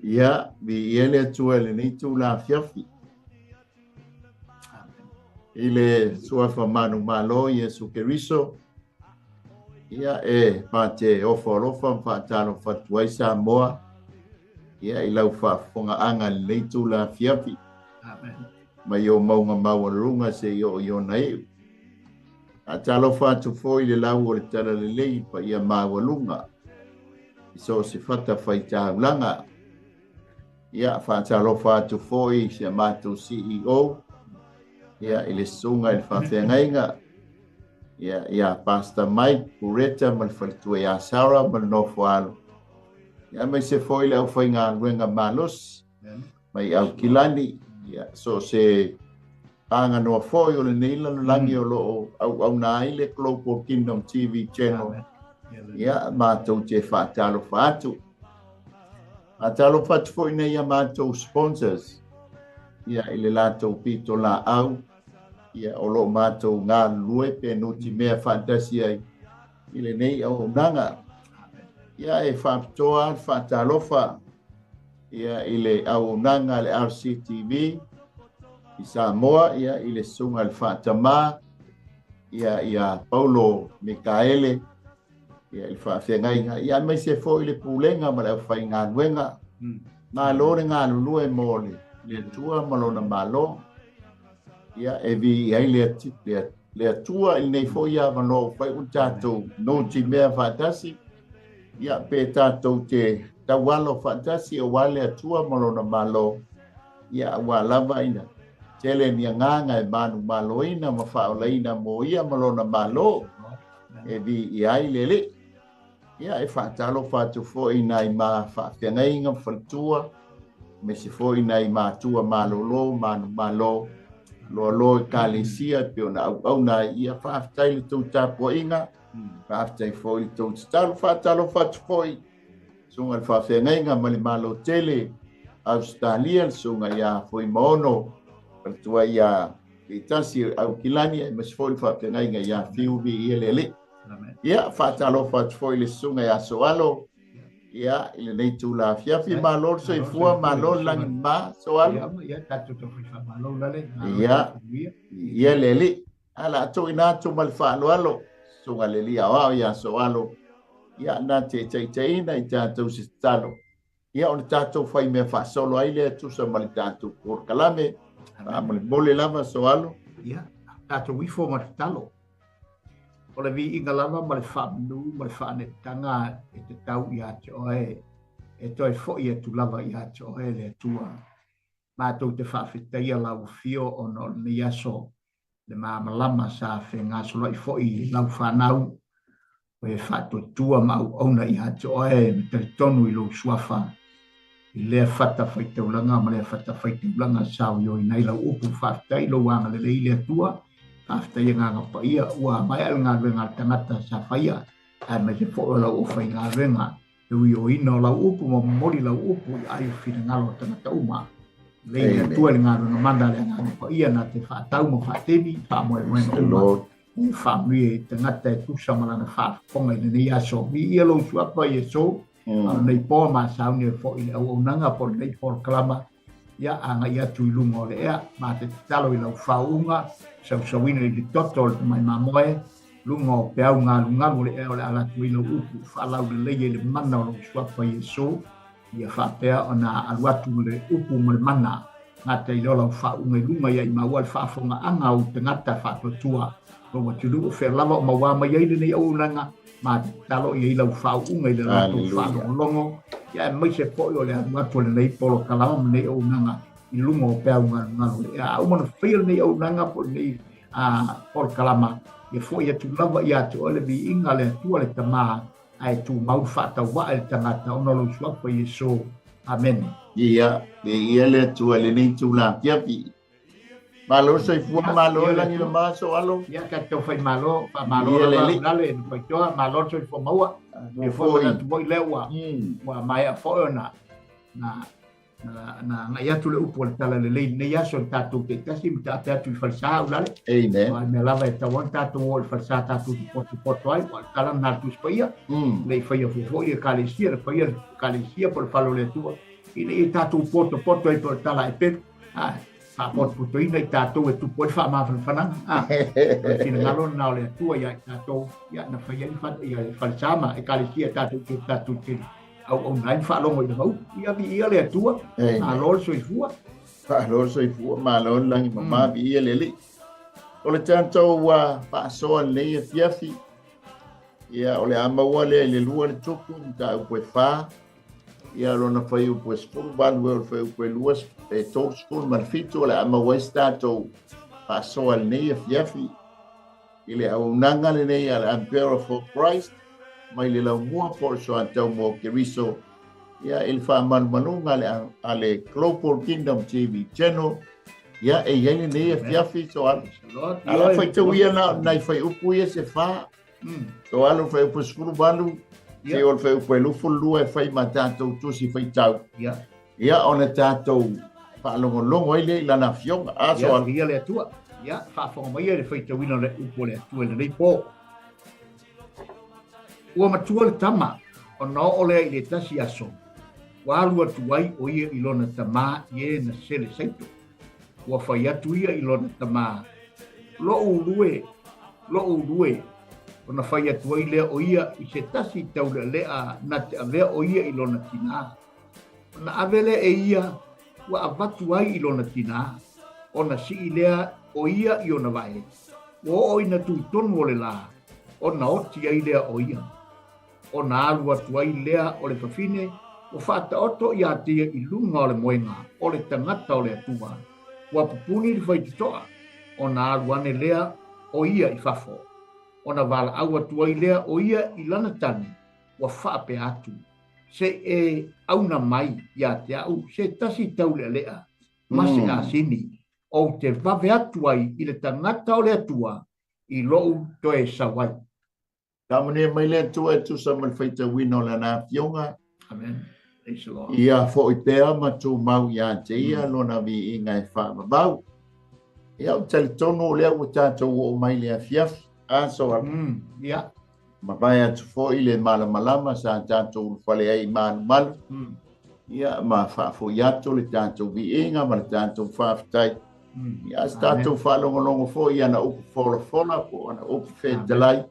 ia vi ele tua le ni tu la fiafi ile sua fa manu malo Yesu Keriso ia pa te oforofa fa talo fa tuaisa moa ia ilau fa fonga anga le tu la fiafi Amen. mai o maunga mawarunga se yo nei a talo fa tu foi le lau o le tala le lei pa ia mawalunga so se fata fai taulanga ia fa talo fa tu foi se matu CEO ia ile sunga il fa fengainga ia Pastor Mike Pureta mal faltu ia Sarah mal no foalo ia mai se foi le foi nga wenga malos mai au kilani ia so se anga no foi o le nila langi o lo au na ile Global Kingdom TV channel ia ma to te fa talo fatu atalo fatu foi nei ia ma to sponsors ia ile lato pito la au ia o lo mato ngā lue pe nuti mea fantasia ile nei au nanga ia e whaptoa whatalofa ia ile au nanga le RCTV i Samoa ia ile sunga le whatama ia Paulo Mikaele ia il whawhengainga ia mai se fo ile pulenga ma le whai ngā nuenga ngā lore ngā lulue mōle le tua malona malo ia evi ai le tua il nei fo ia vano fai un tato no ti mea fantasi ia pe tato te tawalo fantasi o wale atua malona malo ia wa lava ina tele ni nganga e manu malo ina ma fa ola ina mo ia malona malo evi ai lele ia e fatalo fatu fo ina i ma fa tenga faltua me se foi nei matua malolo manu malo lo kalesia pe ona ia faaftai tu tapo inga faaftai foi tu talo fatu foi sunga faafenga mali malo tele Australia sunga ia foi mono tua ia itasi au kilani me se foi faafenga ia fiubi ilele ia fatalo fatu foi le sunga ia soalo ia ile nei tu la fiafi malo so ifua malo lang ma soal ia tatu to fa malo lale ia leli ala to ina to mal fa lo so leli awa ia soalo ia na te ina ita to sistalo ia on tatu fai me fa solo ile tu sa mal tatu por kalame amol bole lava soalo ia tatu wi fo mal talo o le vi inga lava ma le whamnu, ma le whanetanga e te tau i ate oe, e toi fo i tu lava i ate oe le tua. Mātou te whawhitaia lau fio o no ni aso le māmalama sa whenga sola i fo i lau whanau, o e whato tua mau auna i ate oe, me te tonu i lau suafa, i lea whata whaitaulanga, ma lea whata whaitaulanga sao i o i nei lau upu whawhitai lau wanga le lea tua, after yang ngā paia ua mai al ngā renga tangata sa whaia ai mai se fōra lau uwhai ngā renga e ui o ino lau upu ma mori lau upu i ai whina ngalo tangata uma lei a tua le ngā renga manda le ngā paia na te whātau ma whātemi whāmoe renga uma i whāmui e tangata e tusa malana whāwhonga i nei aso mi ia lau suapa i e so nei pōa ma sauni e fō i le au nanga po nei fōra kalama ia anga ia tui lunga o le ea ma te talo i lau whaunga sau i le toto mai mamoe lunga o peau ngā lunga o le ea o le ala tui lau upu whalau le leie le mana o le suapa i e so ia whapea o na aluatu le upu mo le mana ngā te ilola o whaunga i lunga ia i maua le whaafonga anga o te ngata whaatotua o wa tulu o whea lava o maua mai eile nei au nanga ma te talo i lau whaunga i le lato whaolongo ia mai se poi o le aluatu le nei polo kalama nei au nanga i lunga o peau ngā lunga ia au mana whea nei au nanga po nei polo kalama ia foi atu lava ia tu ole vi inga le tua le tama ai tu mau fata wa el tangata ono lo suapa Yesu amen ia le tua le nei tu la piapi malo sai fu malo la ni ma so alo ia ka to fai malo pa malo la le pa to malo so fu maua e foi tu boy lewa wa mai a foina na ia tu le upo le tala le nei ia so tatu te tasi mta tatu falsa ula amen wa me lava ta won tatu wol falsa tatu porto ai wa kala na tu spaia le fai o foi e kalesia por falo le tua i tātou poto i por tala e peru. Poto ina i tātou e tupo i whananga. Tina ngalo na ole atua ia i tātou, ia na whai ia i wharisama e kālesia tātou te au online whalongo i ngau, ia vi ia le atua, a lor so i fua. Lor so i fua, ma lor langi mama vi ia le li. O le tātou paasoa nei e fiafi, ia o le amaua le lua le tupu, ta upo e wha, ia rona whai upo e skulu, balu e o whai upo e lua, e tō skulu marfitu, o le amaua e tātou paasoa nei e fiafi, i le au nanga le nei a le Umbrella for Christ, mai le lau mua por so antau mo keriso, ia il wha manumanunga a le Global Kingdom TV channel, ia e iene nei e fiafi so ala. Ala whai tau ia nai whai upu ia se wha, so ala whai upu skulu balu, se ol whai upu e lufu lua e whai ma tātou tusi whai tau. Ia ona tātou whaalongolongo i le lana fionga, a so ala. Ia le atua, ia whaafonga mai e le whai tau ina le upu le atua le nei pō. Ua matua le tama, o no ole i le tasi aso. Wa alua tuai o ia i lona tama i e na sele saito. Ua whai atu ia i lona tama. Lo urue, o na whai atu ai lea o ia i se tasi tau lea na te avea o ia i lona tina. O na avele e ia, ua avatu ai i lona tina. O na si i lea o ia i ona vae. O o ina tui tonu o le la. O na oti ai lea o ia. O na alua tuai lea o le whawhine, o whaata oto i atia i lunga o le moenga, o le tangata o le atua. Ua pupuni li whaititoa, o na aluane lea o ia i whafo. O na wala aua tuai lea o ia i lana tane, ua whaape atu. Se e auna mai i atia au, se tasi tau lea, mase a sini, o te vave atuai i le tangata o le atua, i lou toe sawai. Kamane mai le tua tu sa mal faita wino la na fionga. Amen. Thanks a lot. Ia fo i pea ma tu mau ia te ia lona vi i ngai wha mabau. Ia o tali tono lea o tātou o mai lea fiaf. A so a. Ia. Mapai atu fo i le malama sa tātou whale ai malu. Ia ma wha fo i atu le tātou vi inga ma le tātou whaafitai. Ia tātou whalongolongo fo i ana upu fola po ana upu whetalai.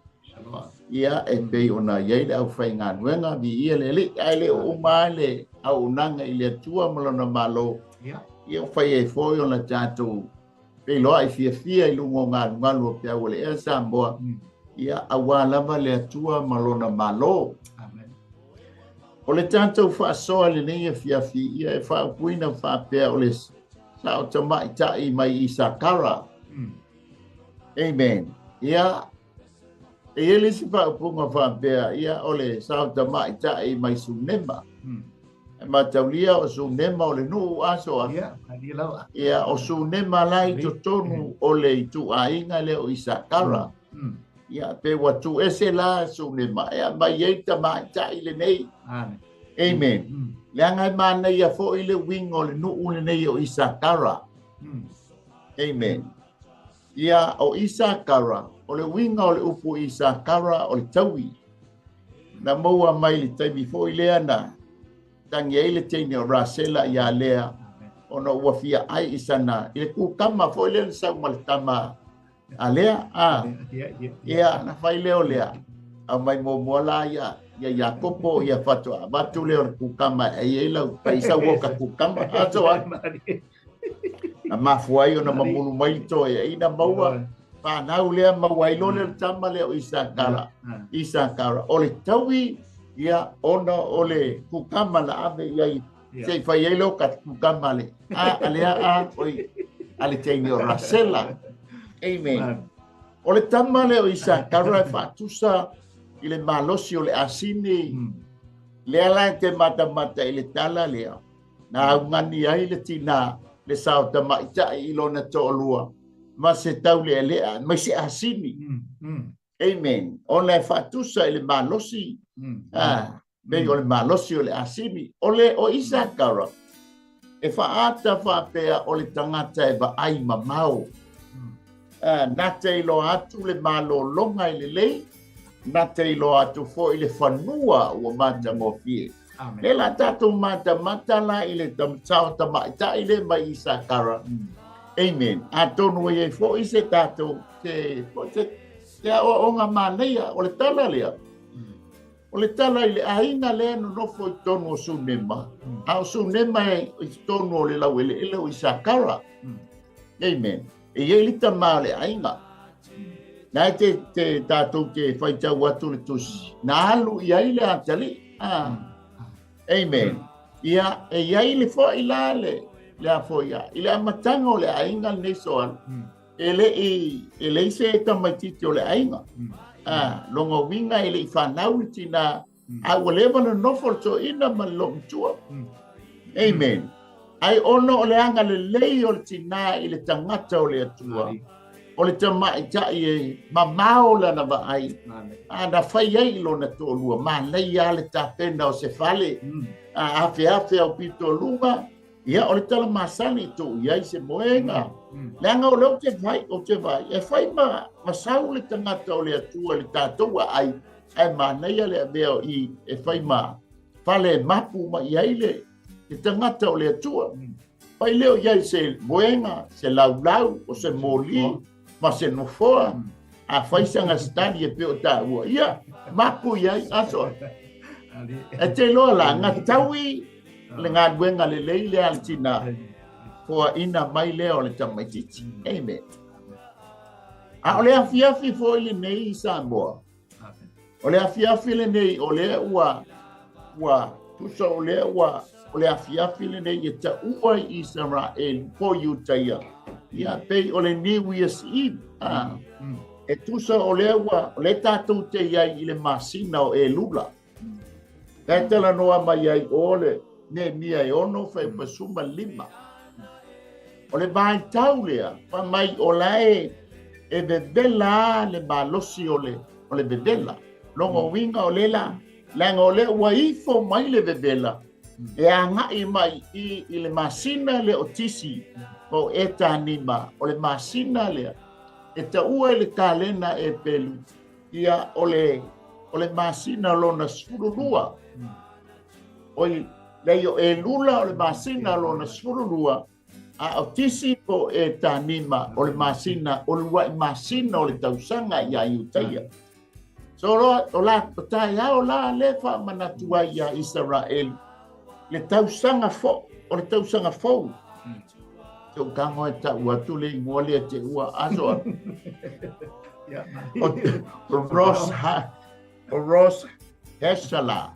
Ia e pei ona iei le au whai ngā nuenga vi ia le ai le o le au nanga i le atua malona malo. Ia o whai e fwoi ona tātou pei loa i fia i lungo ngā nungalu o pia o le ea Samboa. Ia awa lava le atua malona malo. O le tātou whaasoa le nei e fiafi ia e whaapuina whaapea o le sao tamai tai mai i Sakara. Amen. Ia e ele si whaapunga whaapea ia ole sao tamai tai mai Sunema. E mataulia o Sunema o le nuu asoa. Ia o Sunema lai to tonu o le tu ainga le o Isakara. Ia pe watu ese la Sunema. Ia mai ei tamai tai le nei. Amen. Leangai mana ia fo i le wingo le nuu le nei o Isakara. Amen. Ia o Isakara. O le winga o le upu i Sakara o le taui. Na maua mai le taimi fo i lea na. Tangi ei le teine o Rasela i a lea. O na ua fia ai i sana. I le kukama fo i lea na sau ma le tama. A lea? Ia, na fai leo lea. A mai mo mola ia. Ia Iakopo ia fatua. Batu leo le kukama. Ei lau. Paisa woka kukama. Ato ana. Na mafuai o na mamunu mai to. Ia na maua. Panau lea mawailo le tama leo Isakara. Isakara. O le taui ia ona o le kukama la ave iai. Se fai elo ka kukama le. Alea a oi. Ale teini o Rasela. Amen. O le tama leo Isakara e fatusa i le malosi o le asini. Lea la te mata i le tala lea. Na au ngani ai le tina le sao tama ita i lona to lua. Ma se tau le lea, ma se asini. Amen. O le fatusa i le malosi. Bei o le malosi o le asini. O le o Isakara. E faata faapea o le tangata e ba ai mamau. Na te ilo atu le malo longa i le lei. Na te ilo atu fo i le whanua ua mata mo fie. Le la tatou mata la ile tam sao tama ta ile mai Isakara. Amen. Atonu ye fo ise tatou te o nga maneia o le tala lea. O le tala ile ainga le no fo tonu o sunema. A sunema e tonu o le lawele ile o Isakara. Amen. E ye li tama le ainga. Na te tatou te faita watu le tusi. Na alu ia ile atali. Amen. Ia e ia ile fo ilale. Le fo ia. Ile amatanga o le ainga ne soal. Ele se tamatiti o le ainga. Longo winga ele I whanau tina. A walewa na nofo so ina malong tua. Amen. Ai ono o le anga le lei o le tina I le tangata o le atua. O le tama I ta I mamao la na va ai. Na whai ai lo na tō lua. Ma lei a le tapenda o se fale. Afe o pito luma. Ia o le tala masani tō iai se moenga. Le anga o leo te vai. E whai masau le tangata o le atua le tātoa ai. Ai māneia le aveo I e whai fale mapu ma iai le tangata o le atua. Pai leo iai se moenga, se laulau o se moli. Ma se nofoa a faisanga stadi e pe o ta ua ia mapu ia aso e te loa la nga taui le ngā duenga le leile al tina for ina mai leo le tamaititi amen a ole afiafi fo ile nei Samoa ole afiafi le nei ole ua tusa ole ole afiafi le nei e ta ua Israel po Utaia ia pei o le New Year's Eve. E tusa o le ua, o le tātou te iai I le masina o e lula. Kai tala noa mai ai o le ne mia e ono fai pasuma 5. O le vai tau lea, pa mai o lae e bebela le malosi o le bebela. Longo winga o le la, langa o le ua ifo mai le bebela. E a ngai mai I le masina le otisi. O e tanima o le masina lea e ta ua le kalena e pelu ia o le masina lona sfurulua o leio e lula o le masina lona sfurulua a o tisi po e tanima o le masina o le wai masina o le tausanga ia Utaia so o la o taia o la le fa manatua ia Israel le tausanga fo o le tausanga fo o kango e ta ua tule I ngole te ua aso. Ross Hesala.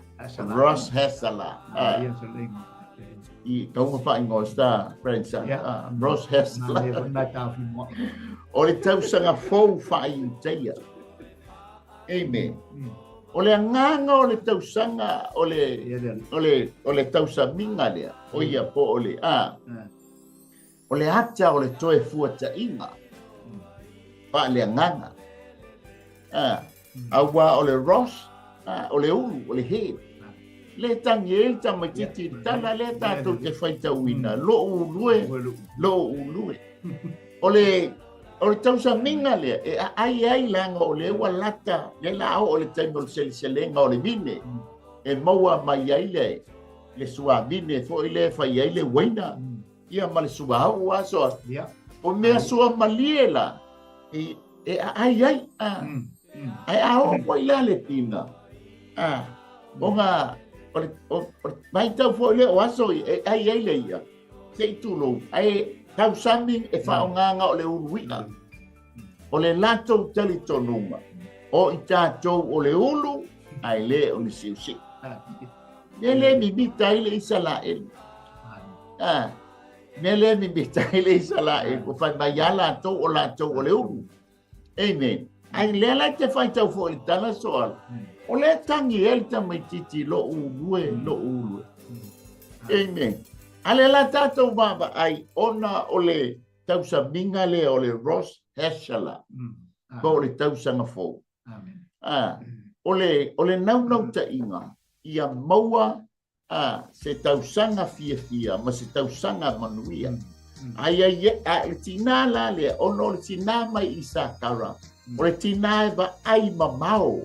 I kaunga wha ingo sta, French. Ross Hesala. O le tausanga fau wha I Utaia. Amen. O le nganga o le tausanga o le tausaminga lea. O ia po o le o le hata o le toe fuata inga. Pa le nganga. Awa o le Ross, o le ulu, o le he. Le tangi e tamatiti, tala le tatou te whaita uina. Lo ulue. O le tausa minga lea, e ai langa o le ua lata, le lao o le taimol selenga o le vine. E maua mai ai le sua vine, fo i le whai ai le waina. Ia ma le sua hau aso. O mea sua maliela. E ai. Ai ao po ila le tina. O nga, mai tau fo le o aso ai le ia. Sei tulo, ai tau saming e whaonganga o le uruina. O le lato tali tonunga. O i tātou o le ulu, ai le o le siusi. Le mi bita ile isala el. Nele mi bita ile isala el. O fai mai ala tau o lato o le ulu. Amen. Ai le la te fai tau fo i tala soal. O le tangi el tamai titi lo ulu. Amen. Ale la tātou baba ai ona o le tausa minga le o le Ross Hesala. Ko le tausa nga fo. O le nau ta inga. Ia maua se tausanga fia ma se tausanga manuia. Ai le tina la le ono le tina mai Isakara. O le tina e ba ai mamao.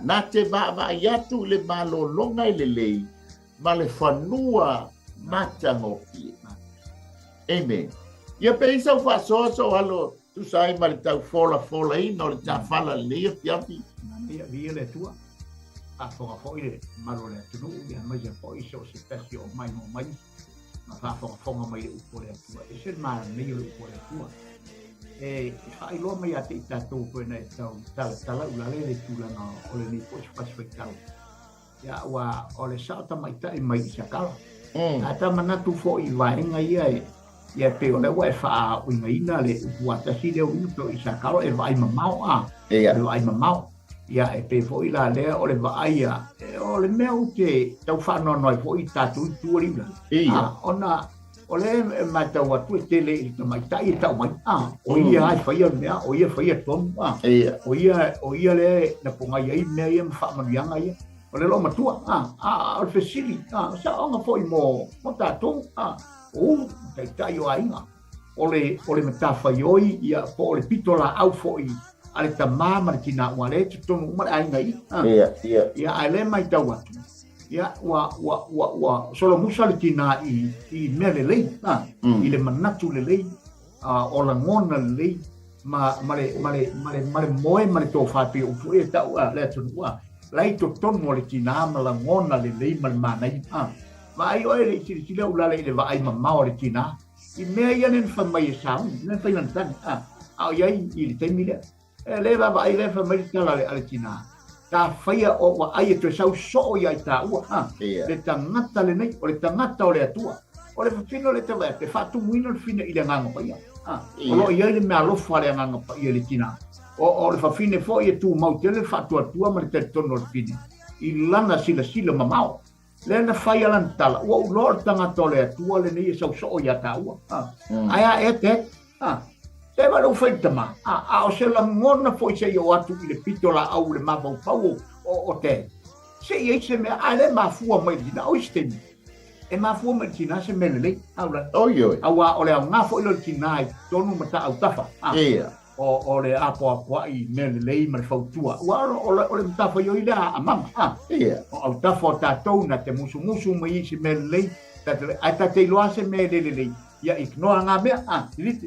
na te va iatu le malolonga i le lei, ma le whanua matangopi. Amen. Ia pe isa ufa so halo tu sai ma le tau fola i no le tawhala le piapi. Ia via le tua. A fonga foi le malo le tunu ia mai ia foi so se pesi o mai mo mai. Ma fa fonga mai upo le tua. E se ma nei le upo le tua. E fai lo mai ate tatu ko na tau tala ula le tula na o le ni po pasfektau. Ya wa o le sa mai tai mai sakala. Ata mana tu foi vai ngai ia pe o le wa fa o ina le wa ta si le o to sakala e vai mamau e vai mamau. Ia e pe foi la le o le vaia o le meu te tau fa no foi tatu tu rila. Ona o le mata wa tu te le mai tai tau mai o ia ai fai mea o ia fai tom o ia le na ponga ia me ia fa manianga ia o le lo matua o fesili sa onga foi mo tatu o tai o ainga o le mata fai oi ia po le pitola au foi ale tama martina wale tonu mar ainga ia ale mai tau atu ia wa solo musa le tina i mele lei i le manatu le lei o la ngona le lei male moe male to fa pe o fu e tau le tonu lai to tonu le tina ma la ngona le lei mal manai ma ai o le si le ula le va ai ma le tina i me ia nen fa mai sa nen fa lan tan ia i le temile le va ai le fa mai tala le tina ta faia o wa ai to sau so ia ta le tangata le nei o le tangata o le atua o le fino le te te fa tu muino le fine i le nganga pa ia o lo ia le me alo fa le nganga pa ia le tina o le fa fine fo ia tu mau te le fa tu atua ma te tono le fine i lana sila mamao le na faia lan tala o lo tangata le atua le nei sau so ia ta aia e te te va lo fai tama o se la ngona foi se yo atu i le pitola au le mavau pau o te se i se me ale mafua mai dina o istemi e mafua mai dina se mele au la awa o le nga foi lo kinai tonu mata au tafa o le apo i mele mai fautua o le mata foi yo ila mama o au tafa ta tona te musu mai se mele ta te lo se mele ia ignora nga mea liti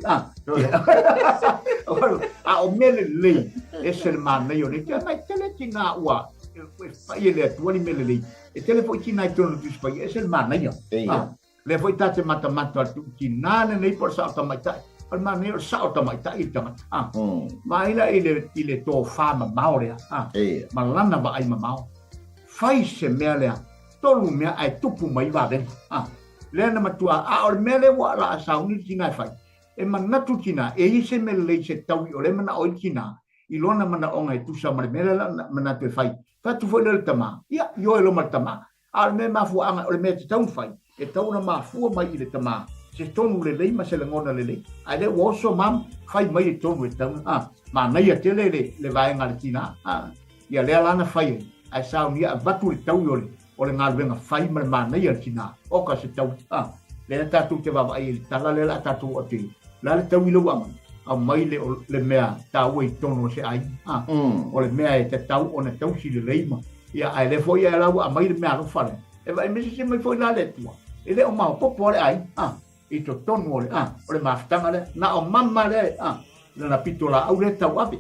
o mele lei e se le mana io le tia mai tele tina ua fai le tuani mele lei e tele foi tina i tono tu spai e se le mana io le foi tate mata tu tina nei por sa ta mai tai al mana io sa ta mai tai ta ma ila ile to fama maore ma lana ba ai mamao fai se mele tolu mea ai tupu mai va den lena matua o mele wa la sauni tina fai e manatu tina e ise mele se tau o le mana o tina i lona mana onga e tusa mele manatu fai fa tu foi le tama ia yo lo matama al me mafu anga o le me tau fai e tau na mafu mai le tama se tonu le lei ma se le ngona le lei ai le woso mam fai mai tonu e tau ma na ia tele le vai ngal tina ia le lana fai ai sauni a batu le tau yo o le ngaluenga fai ma mana ia tina o ka se tau le tatu te va ai tala le tatu o te la le tau ilo wang a mai le mea tau e tono se ai o le mea e te tau o na tau si le leima ia ai le foi ala a mai le mea no fale e vai me se mai foi la le tua e le o ma popo le ai i to tono o le maftanga le na o mamma le na pitola au le tau api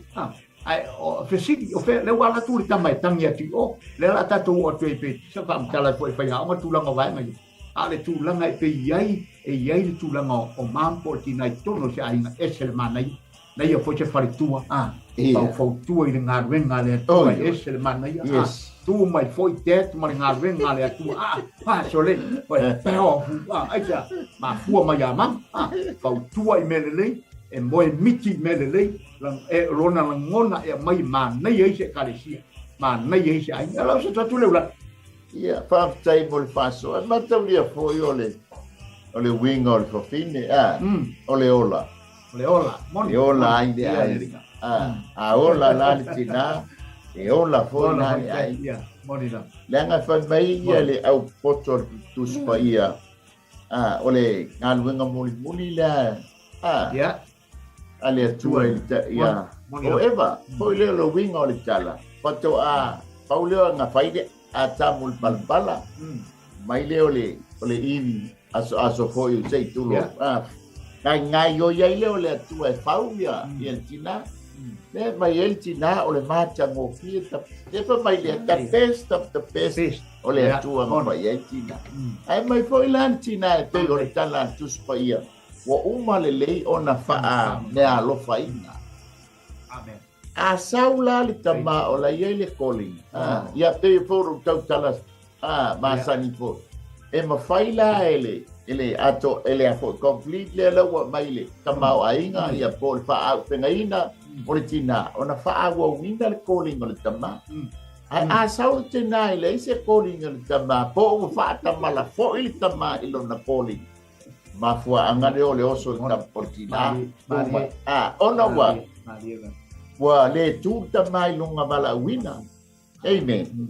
ai o fesiti o fe le wala tu ta mai tangia ti o le la tatu o te pe sa va mtala foi fai ha o tu langa vai mai ale tu langa pe iai tu langa o mampo ti nai tono se ai e se manai nei o foi se fare tua o fo tu i nga venga le to e se manai tu mai foi te tu mai nga venga le tu so le pero ai ja ma fu ma ya mam fo tu i mele e moe miti mele lei e rona la ngona e mai ma nei ai se kalesia ma nei ai se ai ala se tatu le ula ia fa tai mol faso ma tau lia foi ole wing ole for fine ole ola moni ola ai de ai ola la tina e ola foi na ai moni la langa fa mai ia le au poto tu spaia ole ngal winga muli la Ale tua ia. O eva, po le lo winga o le tala. Pato a Paulo nga faide a tamul palpala. Mai le ole ivi aso foi o sei tulo. Ngai yo ia le ole tua faulia i el tina. Le mai el tina ole macha ngo fieta. Te pa mai le ta pest ole tua ngo mai el tina. Ai mai foi lan tina te ole tala tus pa ia. Wa uma le lei ona faa me a lo faina. Amen. A saula le tama o la ia le calling. Ia pe foru tau talas. Masani fo. E ma faila ele ato ele a fo complete le la wa maile. Tama o ainga ia pol fa au pengaina o le tina. Ona fa wa winda le calling o le tama. A saula tina ele se calling o le tama. Po o fa tama la fo il tama ilo na calling. Mafua angane ole oso na portina. Ona wa le tuta mai lunga bala wina. Amen.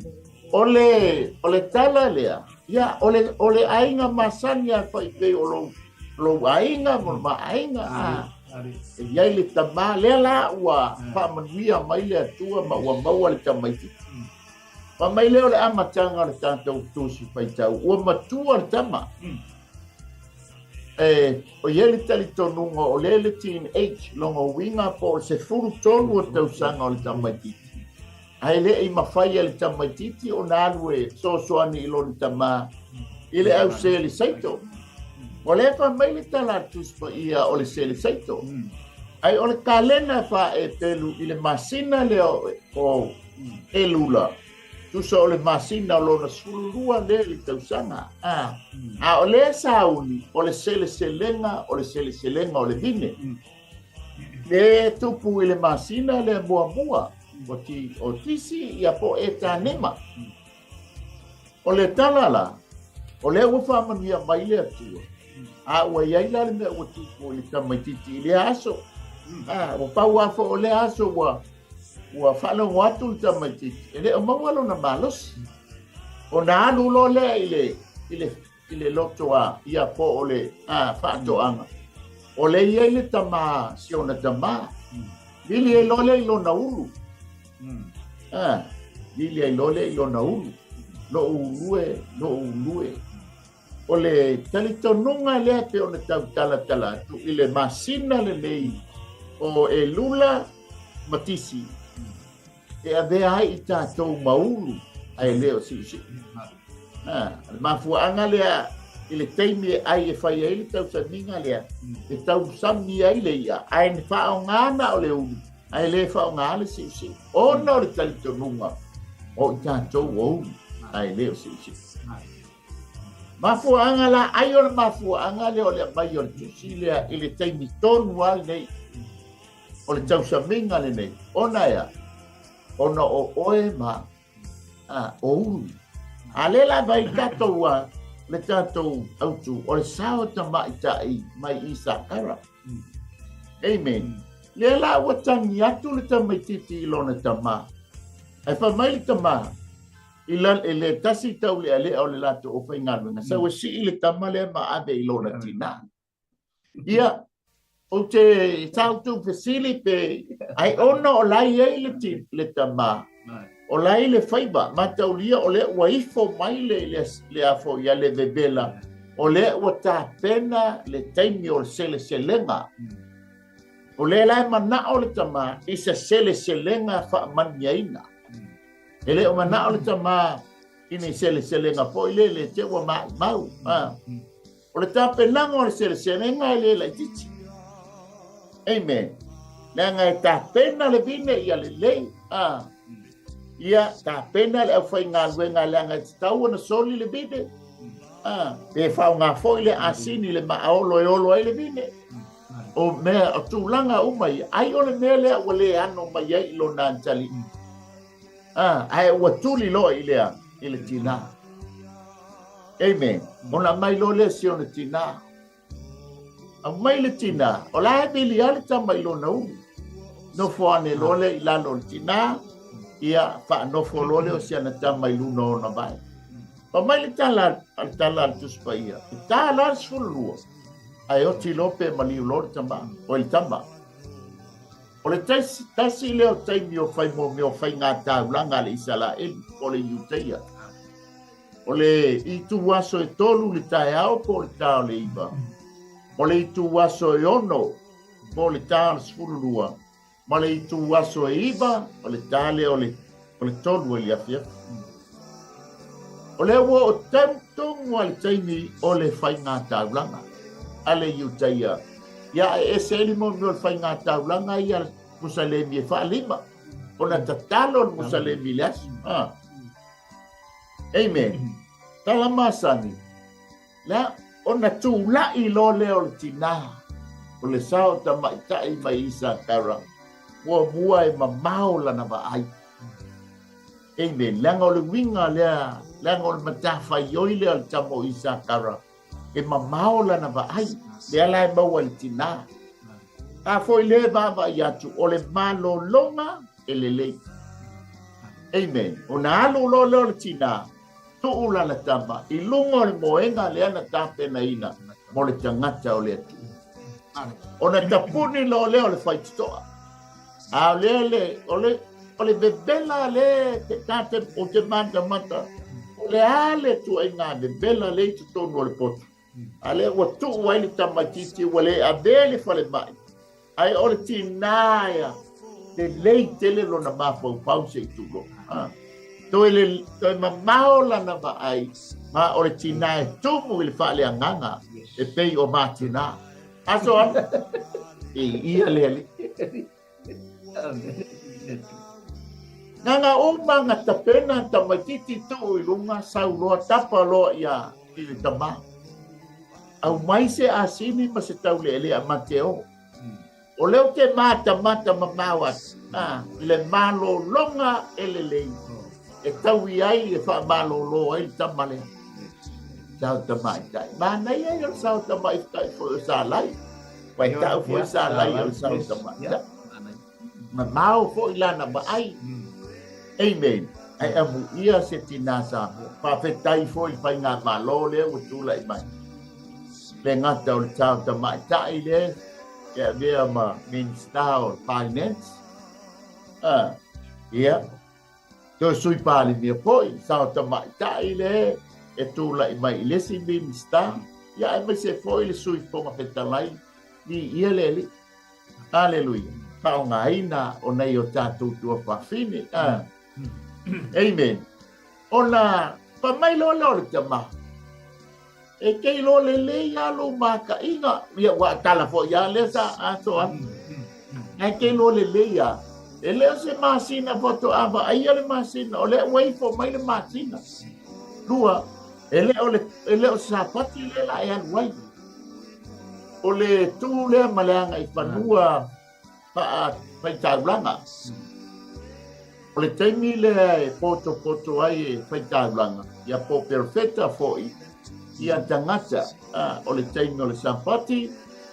Ole tala lea. Ya ole ainga masanya fa ipe lo ainga mo ma ainga. Ya le tama le la wa fa manuia mai le tua ma wa mau le tamaiti. Pa mai le ole amatanga le tanto tusi fa tau. Wa matua le tama. O yele tali tonunga o lele teenage longa winga po se furu tolu o tau sanga o le tamaititi. Ai le i mawhai le tamaititi o nalue so soani ilo le tama ile au se le saito. O le fa mai le tala tuspa ia o le se le saito. Ai o le kalena fa e pelu ile masina le o elula. Tusa o le masina o lona sulua le tau sanga. O le sauni o le sele selenga o le vine. Le tupu i le masina le mua o tisi ia po e tanema. O le talala o le ufa manuia mai le atua. Ua iai la le mea ua tupu o le tamaititi i le aso. O pau afo o le aso ua whanau watu le tamaititi. E le o mawalo na malos. O na alu lo le ile loto a ia po o le whatoanga. O le iai le tama si o na tama. Lili e lole ilo na ulu. Lili e lole ilo na ulu. Lo ulue. O le talitonunga lea te o na tau tala tu ile masina le lei. O e lula matisi. E a vea ai i tātou maulu ai leo si. Mafuanga lea i le teimi ai e whai ai le tau saninga lea. E tau sami ai le ia. Ai ne whao ngana o le ulu. Ai le whao ngana si. Ona o le talitonunga o i tātou ulu ai leo si. Mafuanga la ai o le mafuanga lea o le mai o le tusi lea i le teimi tonu ai nei. O le tau saminga le nei. Ona ea. Ona o oe ma o ulu. A le la vai katou a le tatou autu o le sao tama i tai mai i sakara. Amen. Le la ua tangi atu le tamaititi i lona tama. E wha mai le tama. I le tasi tau le ale o le lato o whainganuinga. Sa ua si i le tama le ma ave i lona tina. Ia, o te tautu fesili pe ai ona o lai ei le tama o lai le faiba mataulia o le waifo mai le afo ia le bebela o le ua tāpena le taimi o le sele-selenga o le lai mana o le tama i se sele-selenga whaamaniaina e le o mana o le tama i nei sele-selenga po i le te ua mau o le tāpenanga o le sele-selenga i le laititi. Amen. Nanga ta pena le vine ia le lei. Ia ta pena le fai nga luenga langa tau na soli le vine. Pe fa nga foi le asini le maolo e olo ai le vine. O me o tu langa umai ai ole me le o le ano mai ai lo nan tali. Ai o tuli lo ile tina. Amen. Ona mai lo le si ona tina. A mai le tina, o la e bili ale tama ilo na ulu. No foane lole ila lo tina, ia wha no fo lole o siana tama ilu no na vai. O mai le tala tuspa ia. E tala sfulua. Ai o ti lope mali ulor tama, o il tama. O le tasi leo taimi o fai mo meo fai ngā taulanga le Israel o le Iuteia. O le itu waso e tolu le tae au po le tau le iwa. O le itu waso e ono po le tau le sfururua. Ma le itu waso e iwa o le tale o le tolu e le afia. O le ua o tamtongu al taimi o le fai ngā taulanga. A le Iuteia. Ia e se elimo meo le fai ngā taulanga ia Musalemi e whaalima. O na tatalo o Musalemi le asu. Amen. Tala masani. La o na tūla i lo leo le tina. O le sao ta maitai mai isa kara. Mua e mamao la na ai. Amen. Langa o le winga lea. Langa o le matafa ioi lea le tamo isa kara. E mamao la na ai. Lea la e maua le tina. A foi le baba yatu o le malo longa e le le. Amen. O na alu lo le tina. Tu ula la tama. I lungo le moenga le ana tape na ina. Mo le tangata o le atu. O na tapuni lo le o le faititoa. A o le bebela le te tate o te mata. O le ale tu ai ngā bebela le tu tonu o le potu. A le ua tu wai le tamatiti ua le abele fale mai. Ai o le tinaia le lei tele lo na mapau pau se tulo. Toi mamao la na ai ma o le tinaia tumu le fale anganga e pei o matina. Aso an e ia le Nanga uma nga tapena tamatiti tu ilunga sauloa tapa lo ia i le tama. Au mai se asini ma se tau le a Mateo. O leo te mata mamawat. Le malo longa ele lei. E tau i ai e wha malo lo ai tamale. Tau tamai tai. Mana ia i o sao tamai tai fo o sa lai. Wai tau fo o sa lai o sao tamai tai. Mamau fo i lana ma ai. Amen. Ai amu ia se tinasa. Pawhetai fo i whai ngā malo leo o tūlai mai. Le ngata o le tau tamai tai le. Ya dia Minister of Finance. Ia. To sui pali mi poi sao tamai tai le e tu lai mai le si Minister. Ya e se foi le sui ponga petalai ni ia le. Hallelujah. Pau ngaina o nei o tatu tua pafini. Amen. Ona pa mai lo le tama. E kei lo le ya lo maka inga ia wa tala fo ya le sa aso an e kei lo le ya e le se masina foto ava ai le masina o le wai fo mai le masina lua e le o sapati le la ya wai o le tu le malanga i panua pa taulanga o le taimi le foto ai pa taulanga ya po perfecta foi ia tangata o le taimi o le sapati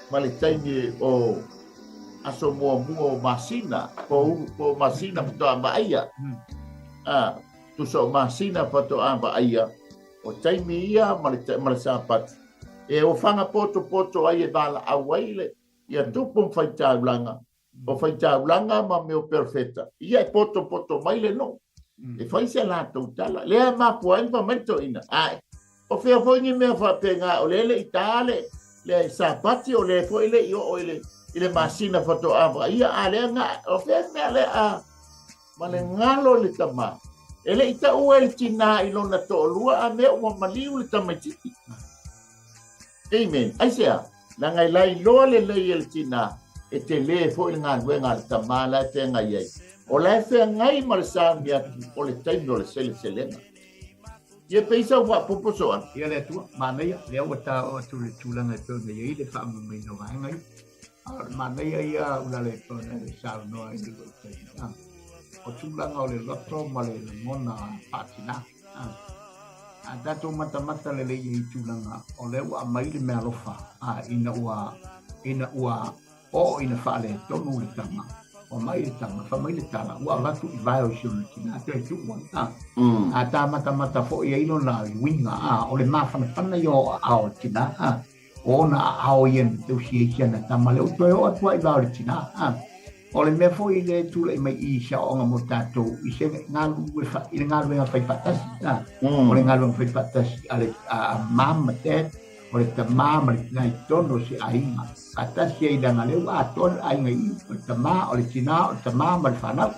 ma le taimi o aso mua masina po masina pato amba aia tu so masina pato amba aia o taimi ia ma le sapati e o fanga poto ai e bala awaile ia tupum fai taulanga o fai taulanga ma meo perfecta ia e poto mai le no e fai se la tala le ma puan pa mento ina ai o fea foi ni mea whapenga o le itale le sapati o le foi le io o ile masina foto ava ia ale nga o fea mea le ma le ngalo le tama ele ita ua le tina ilo na to lua a mea ua maliu le tamatiti. Amen. Aisea la ngai lai loa le le tina e te le foi ngā nuenga le tama la te ngai ai o le fea ngai ma le sa mea o le taimi o le selenga. Ia peisa wa poposo an. Ia le tua, manea, le au ta o tu le tulanga e pēne ia le wha mai no vaengai. Manea ia ula le pēne le sao noa i le teina. O tulanga o le loto ma le mona patina. A tato mata le le i tulanga o le ua mai le mea lofa. Ina ua o ina wha le tonu le tama. O mai le tama, fa mai le tala, ua latu i vai o sionu tina, te tu ua. A ta mata fo i eino na winga, o le mawhana i o ao tina, o na ao ien te usi e kiana tama leo, toi o atua i vai o tina. O le mea fo i le tula i mai i sa o nga mo tātou i se ngalu i le ngalu nga whai patasi. O le ngalu nga whai patasi a mama te o le ta mama le ngai tono si a inga. Patasi i danga leu a tono a inga i o le ta ma o le tina o le ta mama le whanau.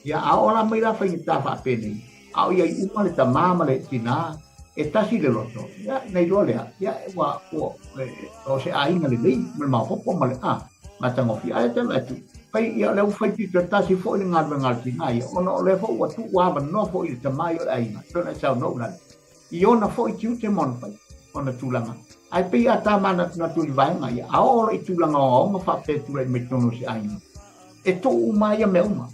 Ia a ora mai la whai ni tā whapene. A o ia i uma le ta mama le tina e tasi le loto. Ia nei loa lea. Ia e wa o se a inga le lei. Me ma hopo ma le matangofi ai te tu pai ia le fai ti tasi fo le ngal ti ngai ono le fo wa tu wa no fo i te mai ai na tona sa no na i ona fo i tu te mon pai ona tulanga ai pe ata mana na tu vai ngai a ora i tulanga o ma fa pe tu le metono si ai e to uma ia me uma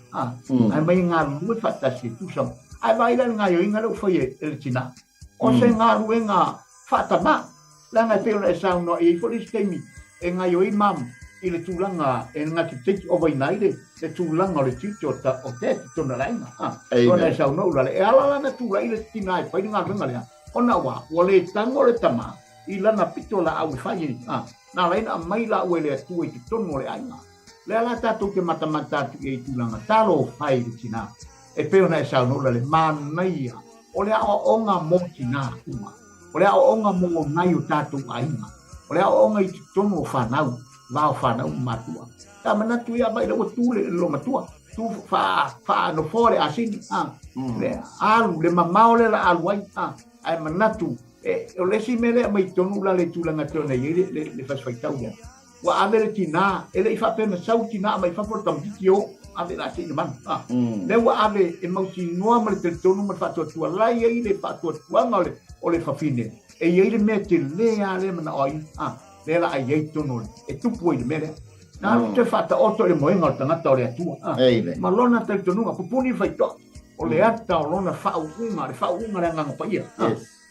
ai mai ngal lu fa tasi tu so ai vai la ngai o inga le fo e tina o se ngal wenga fa ta ma la ngai pe le sa no i fo li stemi e ngai o i mam i le tūlanga e ngati teki o vai naire le tūlanga o le tito o te tona lainga. Tona e sau naura le e ala lana tūla i le tina e pai ngā runga lea. Ona wa, o le tango le tama i lana pito la au whai ni. Nā laina mai la ue le atua i te tono le ainga. Le ala tātou ke matamata tu e tūlanga talo whai le tina. E peona e sau naura le mānaia. O le ao onga mo tina kuma. O le ao onga mo ngai o tātou ainga. O le ao onga i te tono o whanau. Vau fana matua. Ta mana tu ia mai lo tu le lo matua. Tu fa no fore asini le alu le mamao le alu ai ai manatu e o le si mele mai tonu la le tulanga tona ye le fa faitau ya. Wa ave tina ele fa pe sau tina mai fa por tam tio ave la si man. Le wa ave e mau si no mal te tonu ma fa tu la ye le fa tu ngale o le fa fine. E ye le mete le ale mana oi Lela ai ei tono e tupu i mele. Nā te whata oto le moenga o tangata o le atua. Ma lona te tonunga, pupuni whai toa. O le ata o lona whaunga, le whaunga le nganga paia.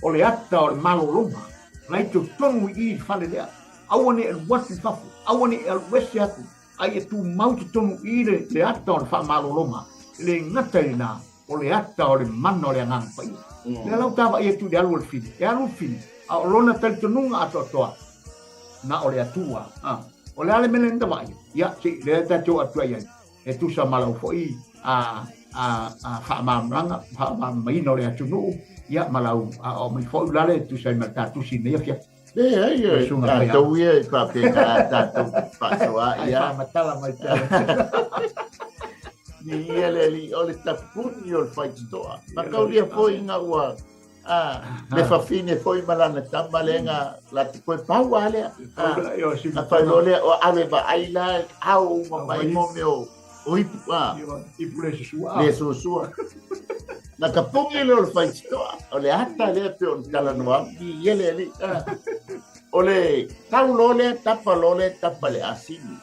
O le ata o le malolonga. Nai tu tonu i whale lea. Awane e wasi whafu, awane e wesi atu. Ai e tu mauti tonu i le ata o le wha malolonga. Le ngata i nā, o le ata o le mana o le nganga paia. Le lau tawa i e tu le alu o le fini. E alu fini. O lona te tonunga ato toa. Na o le atua o le ale mele ndawai ia si le tatou atua ia e tu sa malau foi a fa mamranga fa mai no le atunu ia malau o mai foi lale tu sa ma tatu si ne ia ia tatou ia fa pe tatou fa soa ia matala mai ta ni ia le o le tapuni o le fai stoa ma kaulia foi nga ua le fa fine foi malana tambalenga la koe pau ale a fa lole o ave ba aila au mai mo meu oi i pule le susua na kapungi le o fai stoa o le ata le pe on kala noa i ele ali o le tau lole tapa le asini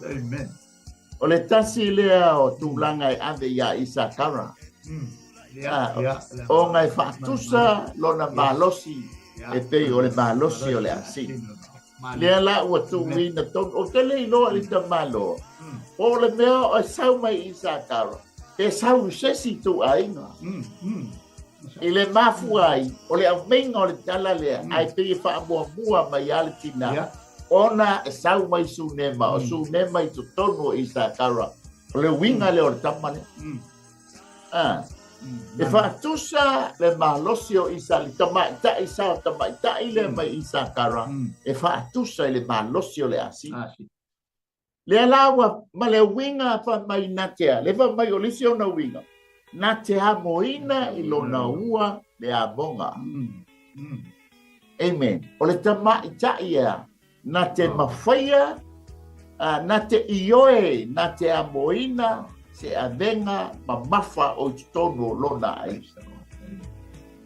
amen o le tasi le o tulanga e ave ya Isakara o ngai fatusa lona malosi e te o le malosi o le asi le la o tu wina ton o te le no le te malo o le mea o sau mai Isakara e sau sesi tu ainga e le mafu ai o le amenga o le tala le ai te fa mua mai ale tina ona e sau mai sunema o sunema i tu tono Isakara o le winga le o le tamane e fa'atusa le malosi o isa le tamaita'i sa tamaita'i le mai Isakara e fa'atusa i le malosi o le asi le alaua ma le winga fa mai natea le fa mai o lisi ona winga natea moina i lona ua le abonga amen o le tamaita'i ea na te mawhaia na te ioe na te amoina se avenga mamafa o tono lona ai.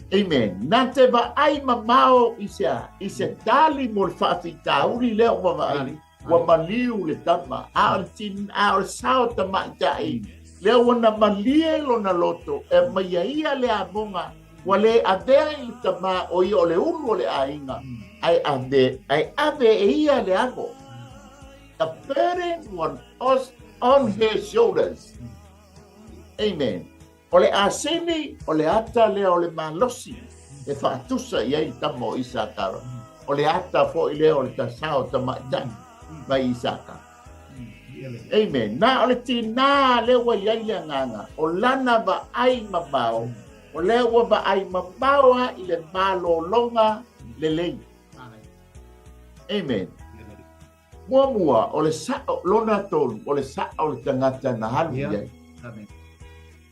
Amen. Na te va ai mamao i se tali mo le whaafitauri leo wa ai. Wa maliu le tama. A o sao tamaitai. Leo wana malie lona loto. E maiaia le amonga. Wa le avea i tama o i o le unu o le ainga. Ai ave e ia le amo. The burden was on his shoulders. Amen. O le aseni, o le ata le o le malosi. E whaatusa iei tamo Isakara. O le ata fo i le o le tasao tamaitani mai Isakara. Amen. Na ole tina le wa yai le nganga. O lana ba ai mabao. O le wa ba ai mabao i le malo longa le lei. Amen. Mua ole sa lona tolu ole sa ole tangata na halu yai. Amen.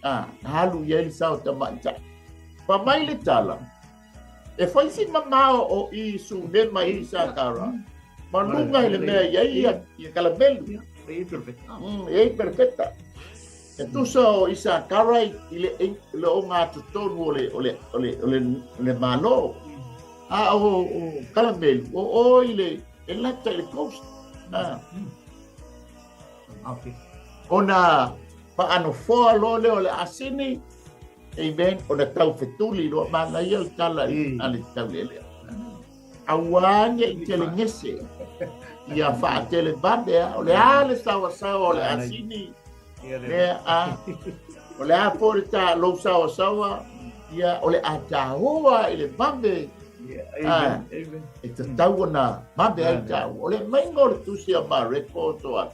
Na halu yai sa o tamanja. Pa mai le tala. E foi si mamao o i su le mai sa kara. Malunga ile mea yai ia kalabelu. Ei perfecta. E tu so isa karai ile le o nga tutonu ole malo. O kalabelu o ile elata ile coast. Ona pa ano foa lo le ole asini. Amen. Ona tau fetuli lo mana ia tala ale tau lele. Awanya itele ngese. Ia fa tele bande ole ale sawa ole asini. Le a ole a porta lo sawa ia ole a taua ile bambe. Amen. Ita tau na bambe ai tau. Ole maingo le tusia ma record to a.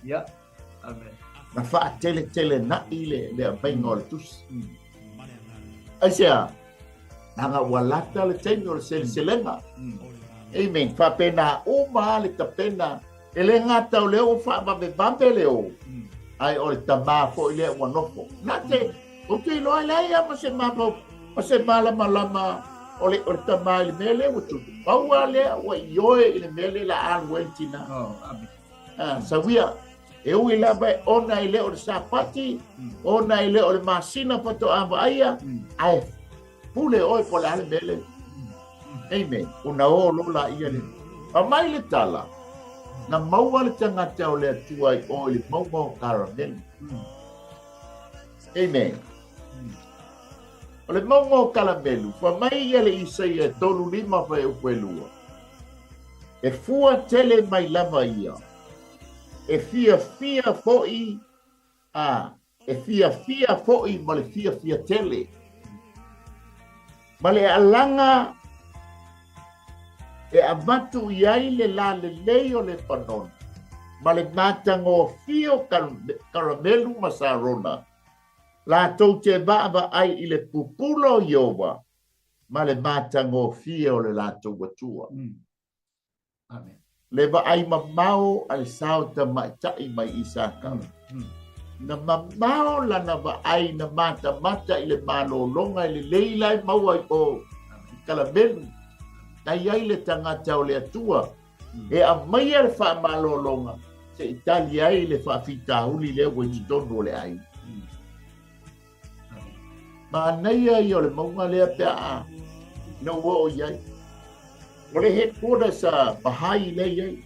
Amen. Na fa tele na ile le maingo le tusi. Asia. Nanga walata le tengo le selenga. Amen. Fa pena uma le tapena. Ele ngata o leo fa bambe leo. Ai o le tama fo ile wanofo. Nate o te lo ile ya ma se malama ole tama ile mele o tu. Paua le o yoe ile mele la alwentina. Sawia e ui la ba ona ile o sapati, ona ile o masina pato amba aya. Ai pule oi po la mele. Amen. Una o lola ia le. Mai le tala. Na maua le tangata o le atua i o le mau caramel. Amen. O le mau caramel. Fa mai ia le Isaia tolu lima fa e upuelua. E fua tele mai lava ia. E fia foi. E fia foi ma le fia tele. Ma le alanga e amatu iai le la le leo le panon. Ma le matango fio caramelu masarona. La tau te baba ai i le pupulo iowa. Ma le matango fio le la tau watua. Amen. Le ba ai mamao al sao ta maitai mai Isaka. Na mamao la na ba ai na mata i le malo longa i le leilai maua i o caramelu. Na iai le tangata o le atua. E a mai le wha malolonga. Se Italia ai le wha fita huli le ua jitono le ai. Ma nei ai o le maunga lea pia a. No wo o iai. O le he kura sa bahai le iai.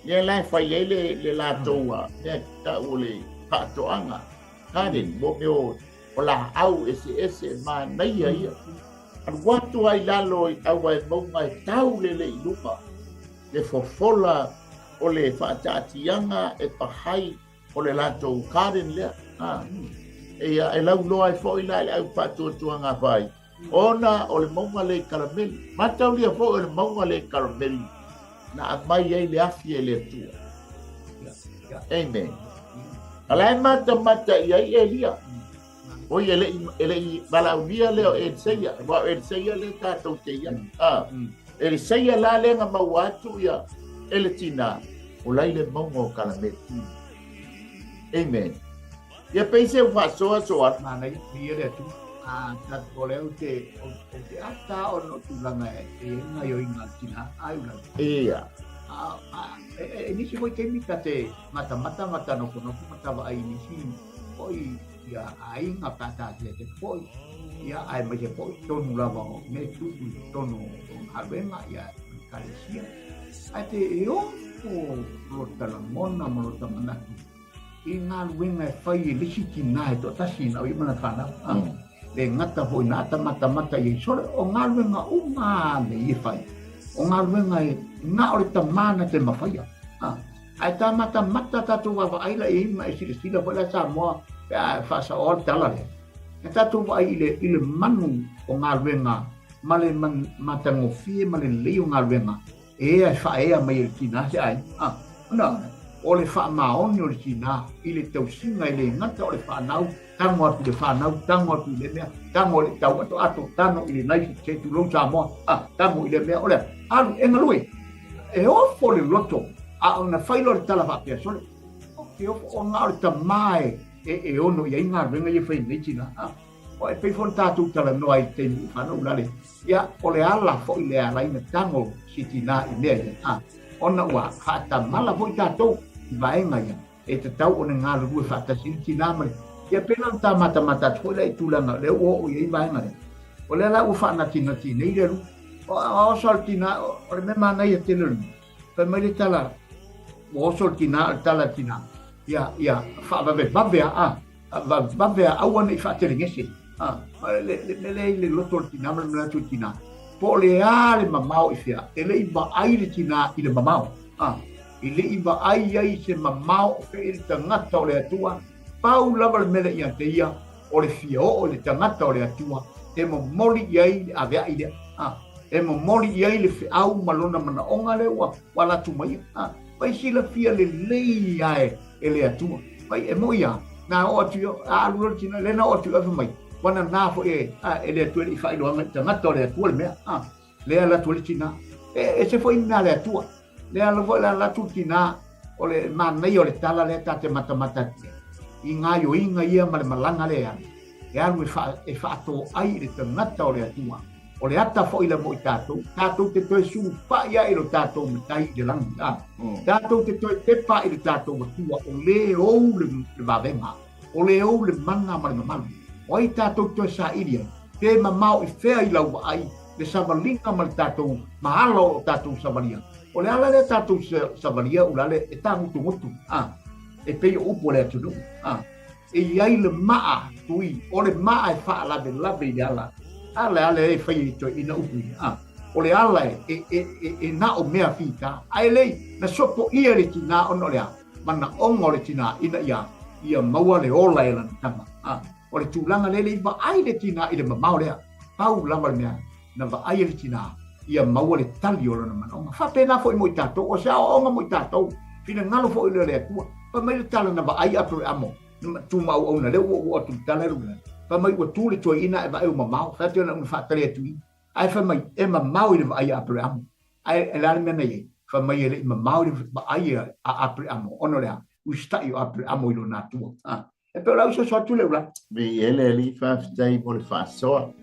Le lai whai iai le la toa. Le ta o le patoanga. Karen, mo me o la au ese ma nei ai. An watu ai lalo i awa e maunga e tau le ilupa. Le fofola o le whaatatianga e pahai o le lato Karen lea. E lau loa e fo ila le au patuatuanga vai. Ona o le maunga le karameli. Matau lia fo o le maunga le karameli. Na mai ei le afi e le tua. Amen. Alai mata i ai e lia. Oi ele balaunia leo e seia, wa e seia le tatou te ia. Ele seia la le nga mauatu ia ele tina. O lai le mongo caramel. Amen. Ia pense fa soa. Na nei ia le tu. Na ko le o te ata o no tu langa e nga yo inga tina ai una. Ia. Nisi mo ke mi kate mata no kono mata va ai nisi. Oi ia ai nga pata te foi ia ai mai foi tonu lava me tu tonu havenga ia kalesia ate yo o tala mona mo tamana ina winga fai lisi kinai to tasina i mana kana le ngata foi na mata i so o ngalwenga uma me i fai o ngalwenga na o tamana te mafaya ai mata tatu wa ai la i mai sila fola sa mo fasa o tala le. E tatu wa ile manu o ngā ruenga, male matango fie, male leo ngā ruenga. E ai wha ea mai e kina se ai. No, o le whaamaoni o le tina, i le tausinga i le ngata o le whanau, tango atu le whanau, tango atu le mea, tango le tau ato tano i le naisi te tu long Samoa, tango i le mea, o le alu engalui, e ofo le loto, a ona whailo le tala whapea sole, e ofo o ngā o le tamae, e ono i inga renga i whai nei tina, o e peifon tātou tala noa i te mu whanau lale, ia o le ala fo i le alaina tango si tina i mea ia, ona ua hata mala fo i tātou, i vaenga ia, e te tau o ne ngā rua whakasi i tina mare, ia pena ta mata tō le i tūlanga, le o i vaenga le, o le ala ua whaana tina tina i le ru, o sol tina, o le mema ngai a tele ru, pa mai le tala, o sol tina, tala tina, ia, vavea awana i whaatele ngese, le loto le tina, le loto le tina, po le a le mamau i fia, e le i ba ai le tina i le mamau, i le i ba ai se mamau o fe i le tangata o le atua, pau lava le mele i ante ia, o le fia o le tangata o le atua, te mo moli i ai le avea i le, e mo moli i ai le fe au malona mana onga le wala tu mai, pai sila fia le lei ai e le atua, pai e mo ia, na o atu, a alura tina, le na o atu afa mai, wana nā fo e le atua le i whailoanga, tangata o le atua le mea, le ala tua le tina, e se fo ina le atua, le ala fo le ala tu tina, o le manai o le tala le tate mata i ngā yo inga ia ma le malanga le ana, e alu e whaato ai le tangata o le atua, o le ata fo i le mo i tātou te toe suru pa ia i lo tātou mitai i le langi, tātou te toe tepa i le tātou matua, o le ou le vavenga, o le ou le manga ma le mamanu, o ai tātou toe sa iria, te mamau i whea i lau ai, le savalinga ma le tātou, mahalo o tātou savalia, o le ala le tātou savalia, o le e tā ngutu, e pei o upo le atunu, e iai le maa tui, o le maa e wha lave i ala, ale e whai i toi ina upu, o le ala e na o mea whita, ai lei, na sopo ia le tina ono lea, mana ongo le tina ina ia maua le ola e lana tama, o le tūlanga lele i wa ai le tina i le mamau lea, pau lava le mea, na wa ai le tina, ia maua le tali o lana mana onga, whapena fo i mo i tātou, o sea o onga mo i tātou, fina ngalo fo i le lea kua, pa mai le tala na wa ai apro e amo, tu mau au na leo o atu tala runa, pa mai ua tūle tua ina e wa au mamau, whate ona una whatare atu i, ai wha mai e mamau i le wa ai apro e amo, ai e lare mena i, wha mai e le i mamau i le wa ai a apro e amo, ono lea, ustai o apro e amo i lo nā tua, e pe o lau so atu leu la. Vi ele li whaftai mo le whasoa,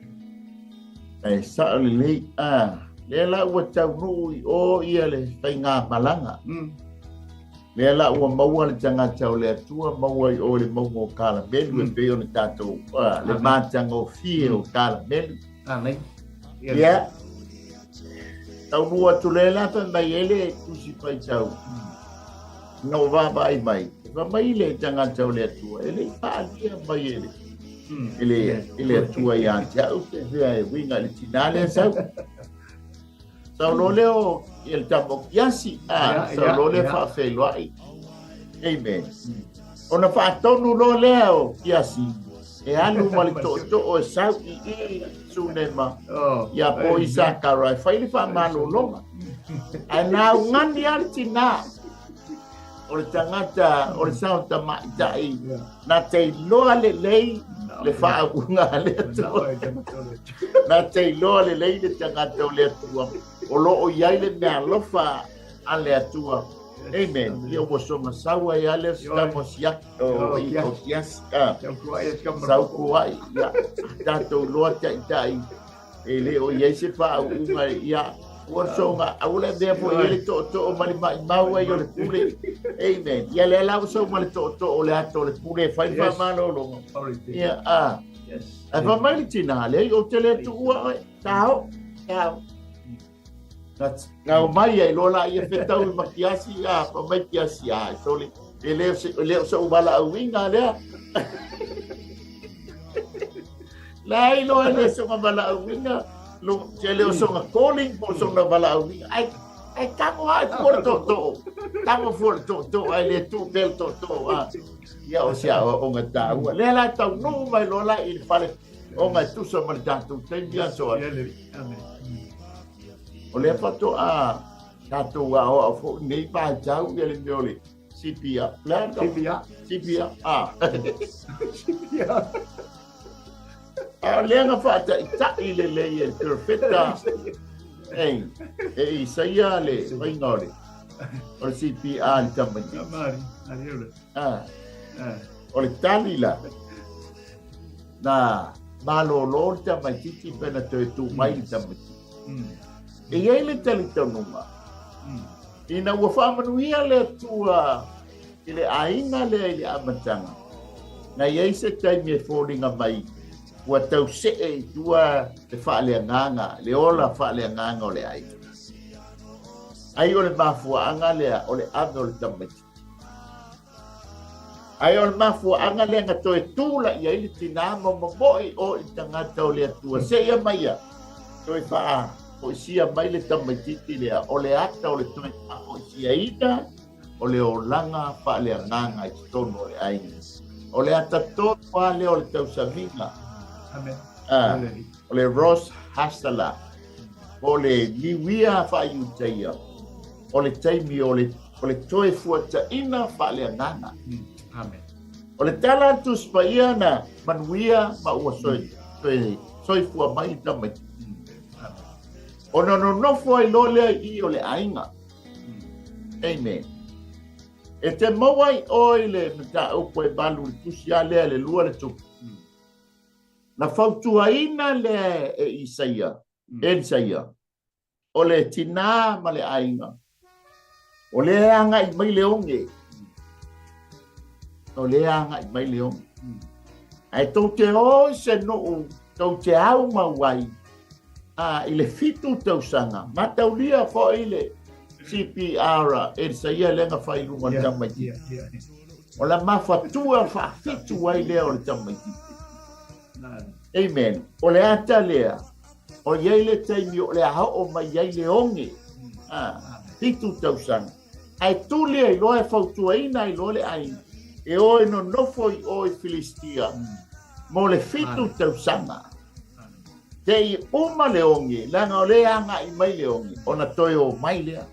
e sa o le lei le la ua tau nui o ia le whainga malanga, le la ua maua le tangata o le atua, maua i o le maunga o kala melu, e peo le tātou, le mātanga o fie o kala melu. Nei. Ia, tau nua tu le lata mai ele tusi pai tau. No vava ai mai. Va mai le tangata o le atua, ele i pālia mai ele. Ele atua i ātiau, te vea e winga le tinale sau. Sau lo leo il tamo kiasi sau lo le fa fe loai. Amen. Ona fa tonu lo leo kiasi. E alu mali to o sau I sunema. Ya po isa karai fa ili fa manu longa. Ana ngani altina. O le tangata o le sau tama dai. Na te loa le lei le fa unga le to. Na te loa le lei le tangata le tua. O lo o iai le mea lofa ale atua. Amen. Ia ua songa saua i ale stamos ia o kias. Sau kuai. Ia tātou loa tai. E le o iai se wha au unga ia. Ua songa aule mea po ia le to o mali mai maua i o le pule. Amen. Ia le lau sau mali to o le ato le pule. Whai wha malo longa. Ia a wha mai li tina le o te le tu ua tau. Ngau mai ai lola ia fetau I makiasi pa mai kiasi so le leo se ubala awinga lea lai loa le so ubala awinga lo se leo so calling po so na bala awinga ai tango ai por to tango for to ai le tu bel to ia o sia o ngata le la tau no mai lola I fale o mai tu so mal tanto tem dia so o le fato tatou o fo nei pa jau ia le meole CPR. Lah CPR. CPR. Ah. CPR. Lenga fa ta ile le perfecta. Saya le ngore. O CPR tamani. Mari, adiós. O tali la. Na malo lo tamai titi pena tu mai tamai. Ele tali tonuma. Ina ua whamanuia le tua ile ainga le ile amatanga. Na iei se taimi e fōringa mai ua tau se e tua le whaaleanganga, le ola whaaleanganga o le ai. Ai o le mafuaanga lea o le anga o le tamaiti. Ai o le mafuaanga lea ngatoe tūla ia ili tinama mamoi o i tangata o le atua. Se ia maia, toi whaa. O sia mai le tamaititi lea o le ata o le toi o sia ina o le olanga pa le nganga i tono o le ainga o le ata to pa le o le tausavinga o le Ross Hasala o le liwia fa iutaia o le taimi o le toi fuata ina fa le nganga o le tala tu spaia na manuia ma ua soi fua mai tamaititi o no foi lole I o le ainga. Amen. E te mawai oi le mta upo e balu tusia le lua le tupu. Na fautuaina le e Isaia. Isaia. O le tina ma le ainga. O le anga I mai leonge. O le anga I mai leonge. Ai tau te oi se no tau te au mawai. Ile fitu tausanga mataulia fo ile CPR Isaia lenga fai lunga tamaiti o la mafatua fa fitu wai le o tamaiti amen o le ata lea o yeile taimi o le ha o mai yeile onge fitu tausanga ai tulia I loe fautuaina I lole ai e oi no foi oi Filistia mo le fitu tausanga Tei uma leongi, langa o leanga I mai leongi, o na toi o mai lea.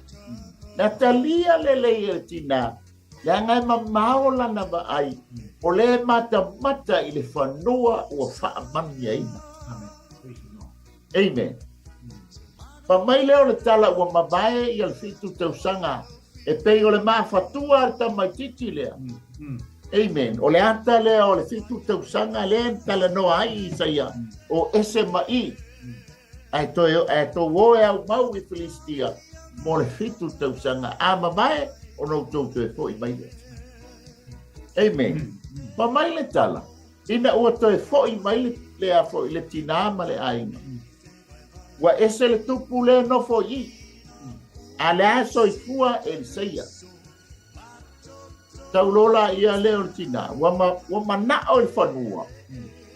Na talia le leia tina, langa I mamao lana ba ai, o le mata I le whanua ua wha mami aina. Amen. Pa mai leo le tala ua mabae I al fitu tausanga, e pei o le maa fatua al tamaititi lea. Amen. O le ata lea o le fitu tausanga lea tala no ai Isaia. O ese mai. Ai to woe au mau I Filistia. Mo le fitu tausanga. A mamae o no tau te foi mai lea. Amen. Pa mai le tala. Ina ua toi foi mai lea foi le tinama le ainga. Wa ese le tupu lea no foi. A le aso I fua Isaia. Taulola ia leo tina, wama na o I whanua.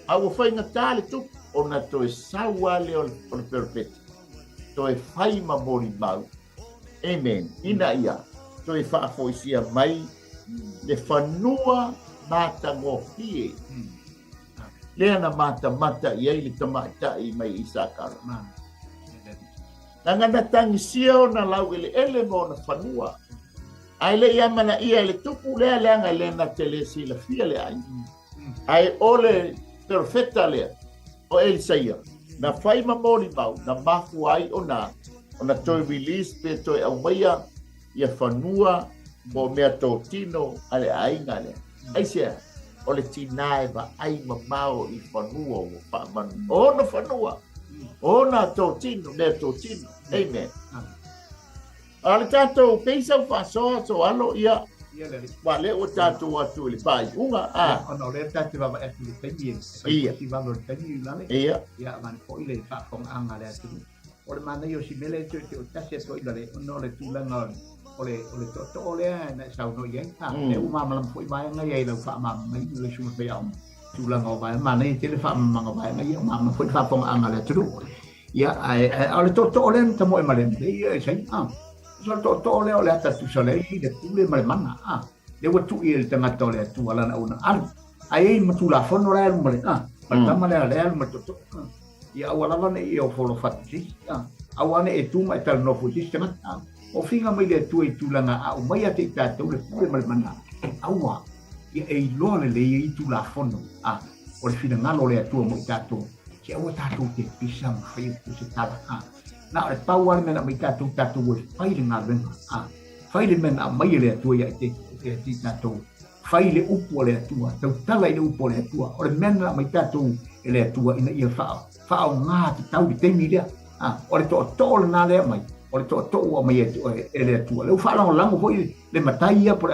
A ua whainga tāle tupu, o na toe saua leo o le perfect. Toe whai ma mori mau. Amen. Ina ia, toe whaafoisia mai, le whanua mata ngofie. Lea na mata ia I le tamaita I mai Isakara. Nanga na tangi sio na lau ele mo na whanua. Ai le ia mana ia le tupu lea leanga le na telesi la fia le ai. Ai ole perfecta lea o Isaia. Na fai mamori mau, na mafu ai o na toi release pe toi au maia ia whanua mo mea tō tino ale ainga lea. Ai sea, ole tinae va ai mamao I whanua o whaamanu. O na whanua, o na tō tino, mea tō tino. Amen. Ale tātou peisa whasoa so alo ia wa le o tātou atu le pai unga Ono le tātou wama e le taimi Ia Ki wama le taimi lale Ia Ia mani po ile whakong anga le atu O le mana yo si mele te o tasi ato ila le Ono le tūlanga o le to lea na sau no iai Le umama lam po I mai ngai ai lau whaamama mai le suma pe au Tūlanga o vai mana I te le whaamama vai ngai o mama po I whakong anga le atu Ia ale to le tamo e malem Ia e sai So to leo le ata tu sole le tule male mana le watu I le tangata le tu ala na una ai matula fono le male tama le matoto ia awala ne I o folo fati awane e tu mai tal no futi tangata o finga mai le tu i tulanga a o mai ate i tātou le pule mai mana aua ia e loa le i tu la fono a o le fina ngalo le atua mo i tātou ke aua tātou te pisa ma whai o se tala a na o le pau ale mena mai tātou o le whai le ngā renga a whai le mena mai le atua ia te tātou whai le upo le atua tau tala i le upo le atua o le mena mai tātou e le atua ina ia whao ngā te tau i teimi lea o le to'o le nā lea mai o le to'o mai e le atua leu whaalongo lango hoi le matai ia po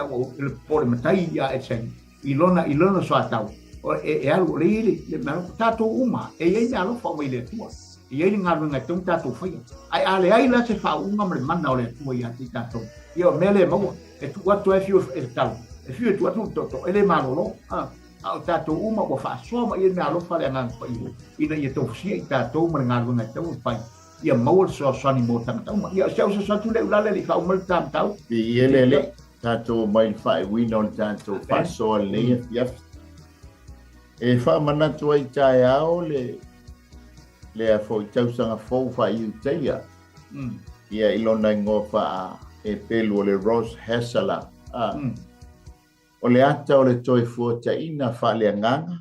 le matai ia e sen i lona so atau o e alu le le mano tātou uma e iei me alo whao mai le atua i iei ngā runga tau tātou whaia ai ale ai la se whao unga ma le mana o le atua ia te tātou ia o mele maua e tu atu e fiu e tau e fiu e tu atu toto e le malolo au tātou uma wa whaasoa ma i me alo whale angang whai ina i tau fsia i tātou ma le ngā runga tau whai ia maua so sani mo tangata uma ia se usa tu le ulale li fa umal tam tau i ele tātou mai whai wina o tātou whasoa le ia e wha manatu ai tae ao le a fo i tausanga fau whai iu teia ia ilona ngō wha e pelu o le Ross Hessela o le ata o le toi fuata ina wha le nganga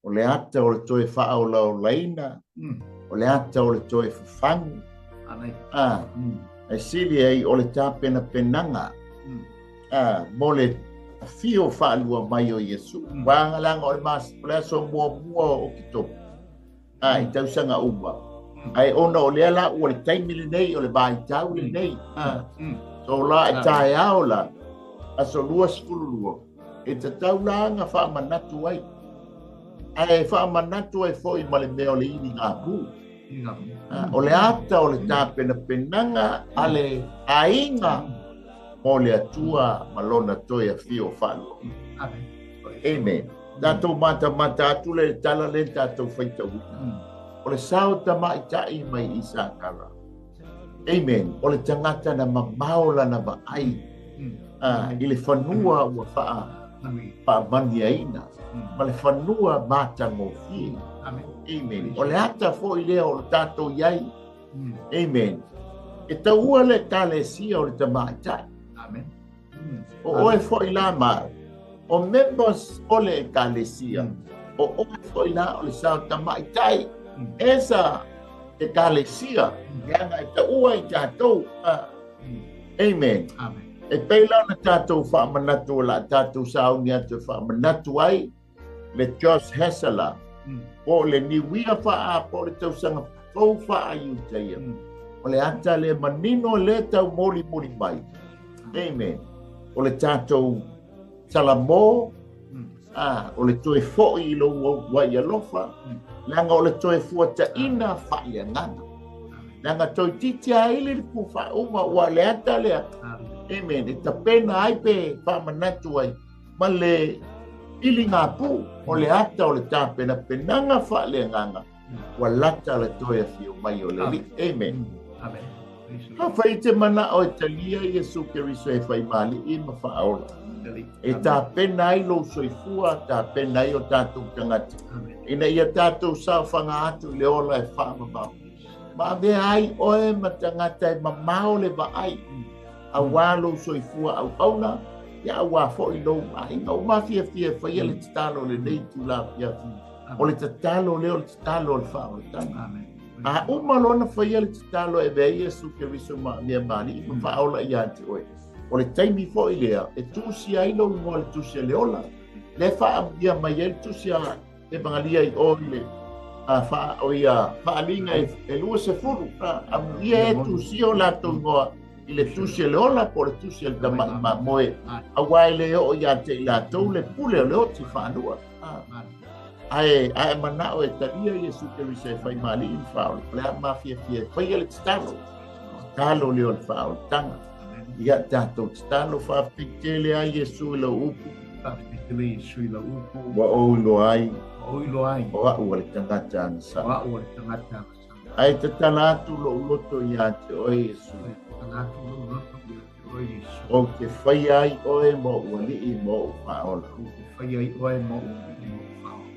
o le ata o le toi wha au lau laina o le ata o le toe fafangu e sili ai o le tāpena penanga mo le fio whaalua mai o Yesu wāngalanga o le masplaso mua o kito i tausanga uma ai ona o le ala o le taimile nei o le bai tau le nei so la e tae ao la aso lua skululua e te taulanga wha manatu ai ai wha manatu ai fo i male meo le ini ngā pū o le ata o le tāpena penanga ale ainga o le atua malona toi a fio whalo. Amen. Tātou mata atu le tala le tātou whaita wina. O le sao tama i tai mai i sākara. Amen. O le tangata na mamaola na vaai. I le whanua ua wha mani aina. Ma le whanua mata ngofi. Amen. O le ata fo i lea o le tātou iai. Amen. E taua le kālesia o le tamaitai. Amen. O oe fo i la mara. O members o le kālesia. O oe fo i la o le sao tamaitai. Esa e kālesia. Ianga e taua i tātou. Amen. E peila na tātou wha manatu la tātou sao ni atu wha manatu ai. Le Josh Hessela. O le niwia wha po le tausanga fau wha a iu teia. O le ata le manino le tau moli mai. Amen. O le tātou salamo. O le toe fo i lo wai alofa. Langa o le toe fuata ina wha i angana. Langa toi titia ili ku wha uma wa le ata lea. Amen. E ta pena ai pe wha manatu ai. Ma le ili ngā pū, o le ata o le tāpena penanga wha le nganga, wa lata le toia fio mai o le li. Amen. Ha whai te mana o e talia Iesu Keriso e whai mali i ma wha aola. E tāpena ai lo soifua, tāpena ai o tātou tangati. Ina ia tātou sao whanga atu le ola e wha mamau. Ma me ai oe ma tangata e mamau le wa ai. A walo soifua au auna. Ya wa fo i lo ai no ma fia fai le talo le nei tu la fia o le talo le talo le fa o tanga a uma lona fai le talo e be Yesu Keriso ma mia mani fa o la ia te o le taimi fo i lea e tu si ai lo mo le tu si le ola le fa ia mai el tu si e bangalia i o le a fa o ia fa linga e lu se furu a ia tu si o la to ngo i le tusi le ola po le tusi le ma moe a wai le o ia te la tau le pule le o te whanua ai mana o e taria Iesu Keriso e whai mali i whao le a mafia fia whai ele talo le o le whao tanga ia tātou talo whawhitele a Iesu le upu wa oilo ai o a ua le tangata ansa ai te tala atu lo loto ia te o Iesu o ke whai ai oe mo wali i mo whaola.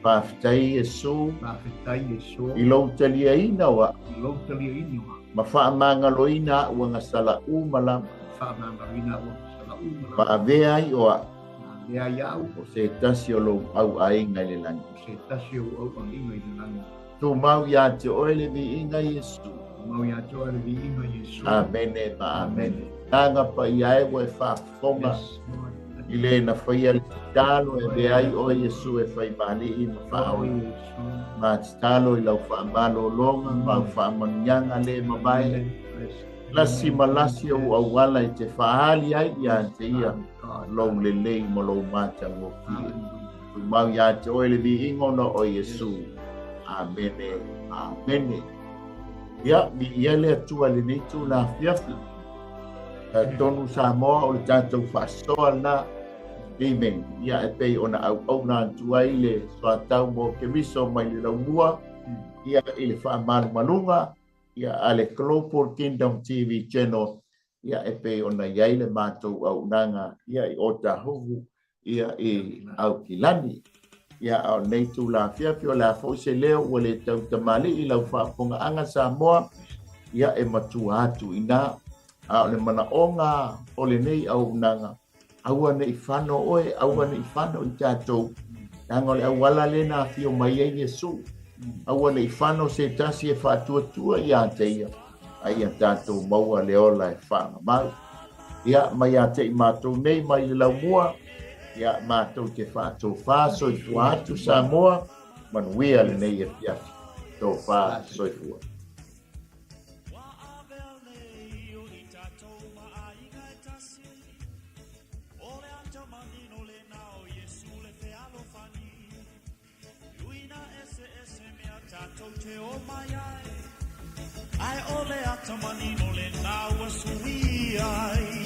Whawhitai Iesu. I lau talia ina wa. Mafa'amangaloina ua ngasala malama. Whaamangawina o sala umala. Paavea i oa Lea iau o se tasi o lo au ainga le langi. se tasi o au ang inga i langi. Tu mau ia te oele vi inga Yesu. Mau ia toa le vi inga Yesu. Amene ma amene. Tanga pa ia e wa e whaafonga. Yes, Lord. I le na whaia le talo e be ai o Yesu e whai mani i ma whaau. Ma te talo i lau whaamalo longa, ma whaamanianga le mamae. Lasi malasi o awala i te whaali ai ia te ia. Long le lei mo lo mata o ki. Tu mau ia te oele vi ingona o Yesu. Amene, amene. Ia, mi ia le atua le nei tu la fiafi. Tonu sa moa o le tātou whasoa na. Amen. Ia e pei ona au nā tua i le whātau mo ke miso mai le raumua. Ia i le whaamalu malunga. Ia ale Global Kingdom TV channel. Ia e pei ona iai le mātou au nanga. Ia i o tahohu. Ia i au kilani. Ia au nei tu la fiafi o la fose leo o le tau tamali i lau whaaponga anga Samoa. Ia e matua atu ina. Au le mana onga o le nei au nanga. Aua nei whano oe, aua nei whano i tātou. Nanga le awala le nā whio mai e Yesu. Aua nei whano se tasi e whātua i a teia. Ai a tātou maua le ola e whanga mau. Ia mai a te i mātou nei mai le lau mua. Ia mātou te whātou whāso i tuatu Samoa. Manuia le nei e piafi. Tō whāso i fua. Ai ole ata manino le nau a sui ai